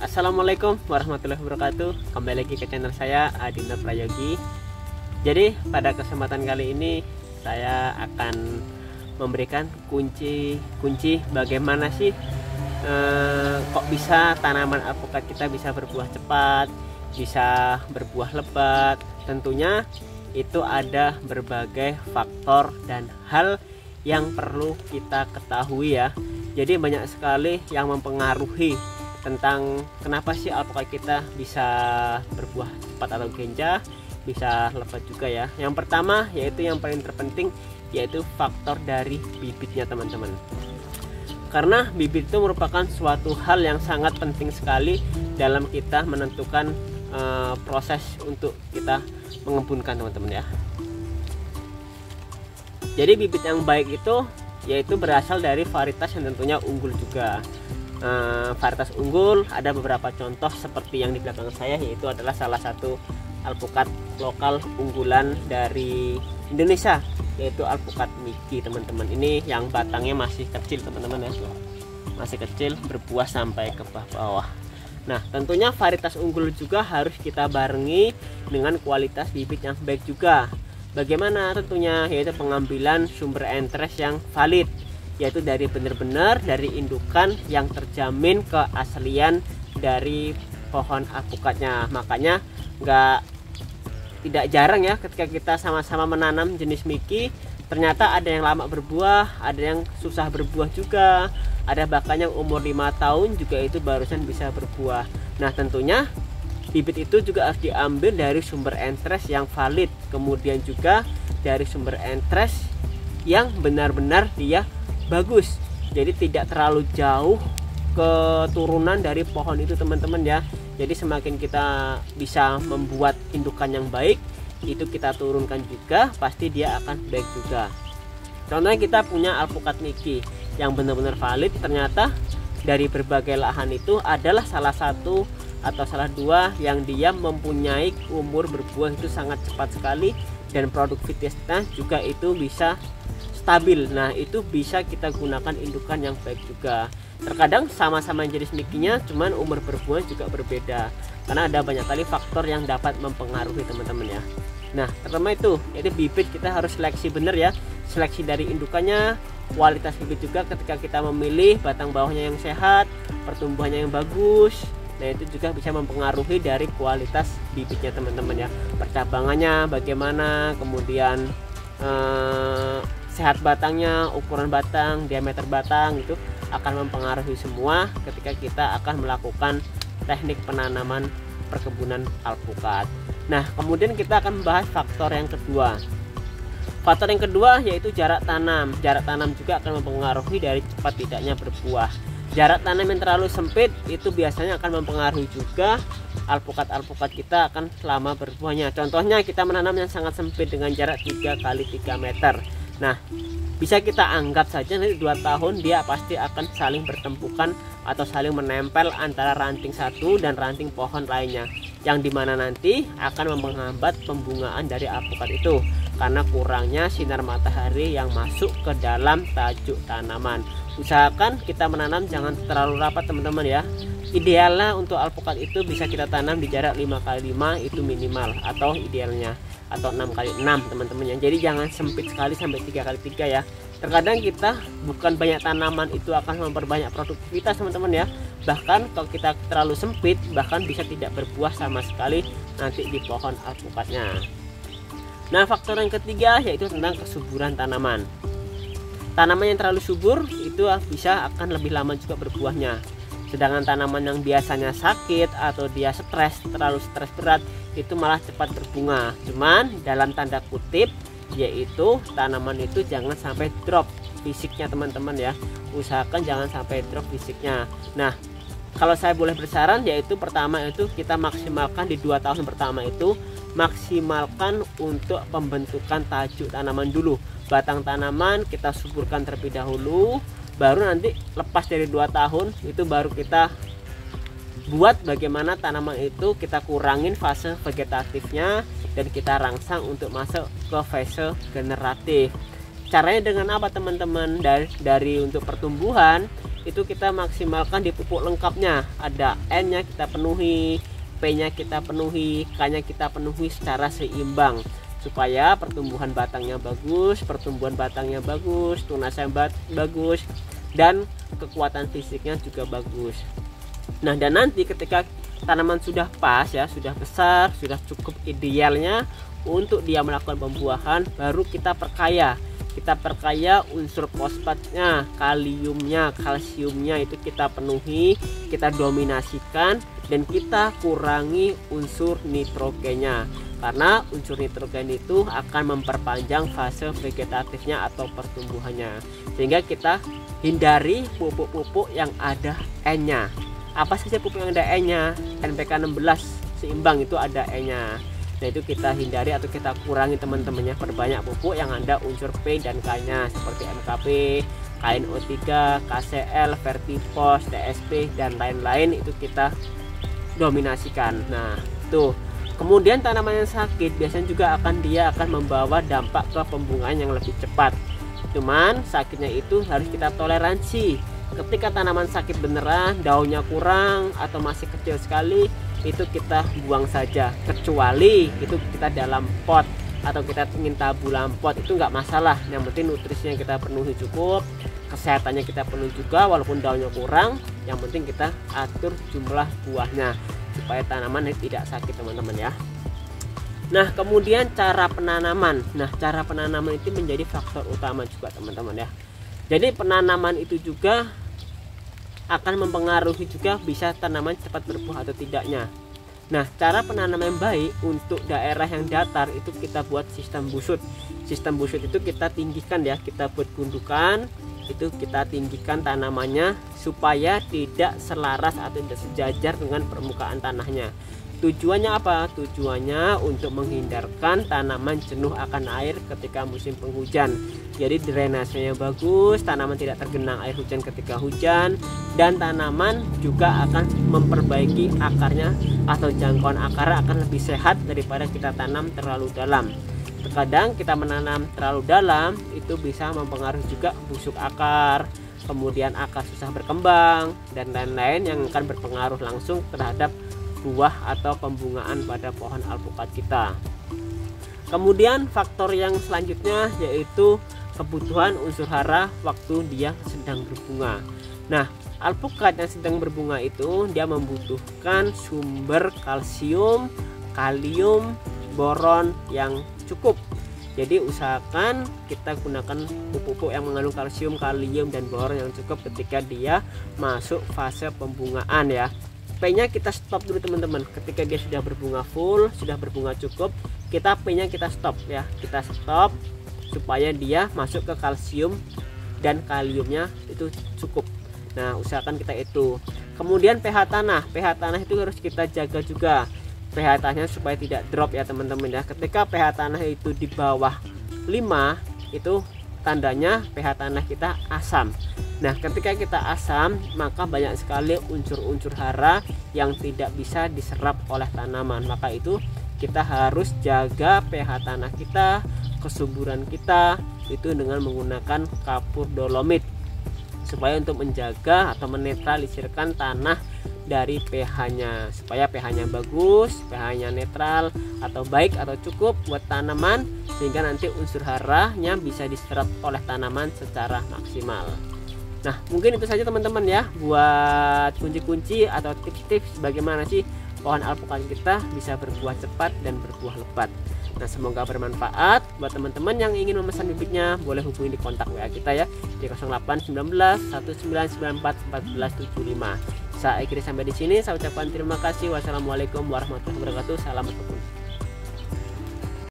Assalamualaikum warahmatullahi wabarakatuh. Kembali lagi ke channel saya, Adinda Prayogi. Jadi pada kesempatan kali ini saya akan memberikan kunci bagaimana sih kok bisa tanaman alpukat kita bisa berbuah cepat, bisa berbuah lebat. Tentunya itu ada berbagai faktor dan hal yang perlu kita ketahui ya. Jadi banyak sekali yang mempengaruhi tentang kenapa sih alpukat kita bisa berbuah cepat atau genjah, bisa lebat juga ya. Yang pertama yaitu yang paling terpenting, yaitu faktor dari bibitnya teman-teman. Karena bibit itu merupakan suatu hal yang sangat penting sekali dalam kita menentukan proses untuk kita mengembunkan teman-teman ya. Jadi bibit yang baik itu yaitu berasal dari varietas yang tentunya unggul juga. Varietas unggul ada beberapa contoh seperti yang di belakang saya, yaitu adalah salah satu alpukat lokal unggulan dari Indonesia, yaitu alpukat Miki teman-teman. Ini yang batangnya masih kecil teman-teman ya, masih kecil, berbuah sampai ke bawah. Nah tentunya varietas unggul juga harus kita barengi dengan kualitas bibit yang baik juga. Bagaimana tentunya, yaitu pengambilan sumber entres yang valid, yaitu dari benar-benar dari indukan yang terjamin keaslian dari pohon alpukatnya. Makanya tidak jarang ya ketika kita sama-sama menanam jenis Miki, ternyata ada yang lama berbuah, ada yang susah berbuah juga, ada bahkan yang umur 5 tahun juga itu barusan bisa berbuah. Nah tentunya bibit itu juga harus diambil dari sumber entres yang valid, kemudian juga dari sumber entres yang benar-benar dia bagus, jadi tidak terlalu jauh keturunan dari pohon itu teman-teman ya. Jadi semakin kita bisa membuat indukan yang baik, itu kita turunkan juga, pasti dia akan baik juga. Contohnya kita punya alpukat Miki yang benar-benar valid, ternyata dari berbagai lahan itu adalah salah satu atau salah dua yang dia mempunyai umur berbuah itu sangat cepat sekali, dan produktivitasnya juga itu bisa stabil. Nah itu bisa kita gunakan indukan yang baik juga. Terkadang sama-sama jenis Mikinya, cuman umur berbuah juga berbeda, karena ada banyak kali faktor yang dapat mempengaruhi teman-teman ya. Nah pertama itu yaitu bibit, kita harus seleksi benar ya, seleksi dari indukannya, kualitas bibit juga ketika kita memilih batang bawahnya yang sehat, pertumbuhannya yang bagus. Nah itu juga bisa mempengaruhi dari kualitas bibitnya teman-teman ya, percabangannya bagaimana, kemudian sehat batangnya, ukuran batang, diameter batang, itu akan mempengaruhi semua ketika kita akan melakukan teknik penanaman perkebunan alpukat. Nah kemudian kita akan membahas faktor yang kedua. Faktor yang kedua yaitu jarak tanam. Jarak tanam juga akan mempengaruhi dari cepat tidaknya berbuah. Jarak tanam yang terlalu sempit itu biasanya akan mempengaruhi juga alpukat-alpukat kita akan lama berbuahnya. Contohnya kita menanam yang sangat sempit dengan jarak 3 x 3 meter. Nah bisa kita anggap saja nanti 2 tahun dia pasti akan saling bertempukan atau saling menempel antara ranting satu dan ranting pohon lainnya, yang dimana nanti akan menghambat pembungaan dari alpukat itu karena kurangnya sinar matahari yang masuk ke dalam tajuk tanaman. Usahakan kita menanam jangan terlalu rapat teman-teman ya. Idealnya untuk alpukat itu bisa kita tanam di jarak 5 x 5 itu minimal, atau idealnya, atau 6 x 6 teman-teman ya. Jadi jangan sempit sekali sampai 3 x 3 ya. Terkadang kita bukan banyak tanaman itu akan memperbanyak produktivitas teman-teman ya. Bahkan kalau kita terlalu sempit, bahkan bisa tidak berbuah sama sekali nanti di pohon alpukatnya. Nah faktor yang ketiga yaitu tentang kesuburan tanaman. Tanaman yang terlalu subur itu bisa akan lebih lama juga berbuahnya. Sedangkan tanaman yang biasanya sakit atau dia terlalu stres berat, itu malah cepat berbunga. Cuman dalam tanda kutip, yaitu tanaman itu jangan sampai drop fisiknya teman-teman ya. Usahakan jangan sampai drop fisiknya. Nah kalau saya boleh bersaran, yaitu pertama itu kita maksimalkan di 2 tahun pertama itu, maksimalkan untuk pembentukan tajuk tanaman dulu. Batang tanaman kita suburkan terlebih dahulu, baru nanti lepas dari 2 tahun itu baru kita buat bagaimana tanaman itu kita kurangin fase vegetatifnya dan kita rangsang untuk masuk ke fase generatif. Caranya dengan apa teman-teman? Dari untuk pertumbuhan itu kita maksimalkan di pupuk lengkapnya. Ada N-nya kita penuhi, P-nya kita penuhi, K-nya kita penuhi secara seimbang supaya pertumbuhan batangnya bagus, tunasnya bagus, dan kekuatan fisiknya juga bagus. Nah, dan nanti ketika tanaman sudah pas ya, sudah besar, sudah cukup idealnya untuk dia melakukan pembuahan, baru kita perkaya unsur fosfatnya, kaliumnya, kalsiumnya itu kita penuhi, kita dominasikan, dan kita kurangi unsur nitrogennya, karena unsur nitrogen itu akan memperpanjang fase vegetatifnya atau pertumbuhannya, sehingga kita hindari pupuk-pupuk yang ada N-nya. Apa saja pupuk yang ada N-nya? NPK 16 seimbang itu ada N-nya. Nah, itu kita hindari atau kita kurangi teman-temannya. Perbanyak pupuk yang ada unsur P dan K-nya seperti MKP, KNO3, KCL, Vertipos, TSP, dan lain-lain itu kita dominasikan. Nah, tuh. Kemudian tanaman yang sakit biasanya juga dia akan membawa dampak ke pembungaan yang lebih cepat. Cuman sakitnya itu harus kita toleransi. Ketika tanaman sakit beneran, daunnya kurang atau masih kecil sekali, itu kita buang saja. Kecuali itu kita dalam pot atau kita ingin tabu dalam pot, itu nggak masalah. Yang penting nutrisinya kita penuhi cukup, kesehatannya kita penuhi juga, walaupun daunnya kurang. Yang penting kita atur jumlah buahnya supaya tanaman tidak sakit, teman-teman ya. Nah, kemudian cara penanaman. Nah, cara penanaman itu menjadi faktor utama juga, teman-teman ya. Jadi penanaman itu juga akan mempengaruhi juga bisa tanaman cepat berbuah atau tidaknya. Nah, cara penanaman yang baik untuk daerah yang datar itu kita buat sistem busut. Sistem busut itu kita tinggikan ya, kita buat gundukan, itu kita tinggikan tanamannya supaya tidak selaras atau tidak sejajar dengan permukaan tanahnya. Tujuannya apa? Tujuannya untuk menghindarkan tanaman jenuh akan air ketika musim penghujan. Jadi drainasenya bagus, tanaman tidak tergenang air hujan ketika hujan, dan tanaman juga akan memperbaiki akarnya atau jangkauan akar akan lebih sehat daripada kita tanam terlalu dalam. Terkadang kita menanam terlalu dalam itu bisa mempengaruhi juga busuk akar, kemudian akar susah berkembang, dan lain-lain yang akan berpengaruh langsung terhadap buah atau pembungaan pada pohon alpukat kita. Kemudian faktor yang selanjutnya yaitu kebutuhan unsur hara waktu dia sedang berbunga. Nah, alpukat yang sedang berbunga itu dia membutuhkan sumber kalsium, kalium, boron yang cukup. Jadi usahakan kita gunakan pupuk yang mengandung kalsium, kalium, dan boron yang cukup ketika dia masuk fase pembungaan ya. P-nya kita stop dulu, teman-teman. Ketika dia sudah berbunga full, sudah berbunga cukup, kita P-nya kita stop ya. Kita stop supaya dia masuk ke kalsium dan kaliumnya itu cukup. Nah, usahakan kita itu. Kemudian pH tanah. pH tanah itu harus kita jaga juga. pH tanahnya supaya tidak drop ya, teman-teman ya. Ketika pH tanah itu di bawah 5, itu tandanya pH tanah kita asam. Nah, ketika kita asam, maka banyak sekali unsur-unsur hara yang tidak bisa diserap oleh tanaman. Maka itu kita harus jaga pH tanah kita, kesuburan kita itu dengan menggunakan kapur dolomit supaya untuk menjaga atau menetralisirkan tanah dari pH-nya, supaya pH-nya bagus, pH-nya netral atau baik atau cukup buat tanaman, sehingga nanti unsur haranya bisa diserap oleh tanaman secara maksimal. Nah, mungkin itu saja teman-teman ya, buat kunci-kunci atau tips-tips bagaimana sih pohon alpukat kita bisa berbuah cepat dan berbuah lebat. Nah, semoga bermanfaat. Buat teman-teman yang ingin memesan bibitnya, boleh hubungi di kontak WA kita ya di 0819 1994 1475. Saya akhiri sampai di sini. Saya ucapkan terima kasih. Wassalamualaikum warahmatullahi wabarakatuh. Salam berkebun.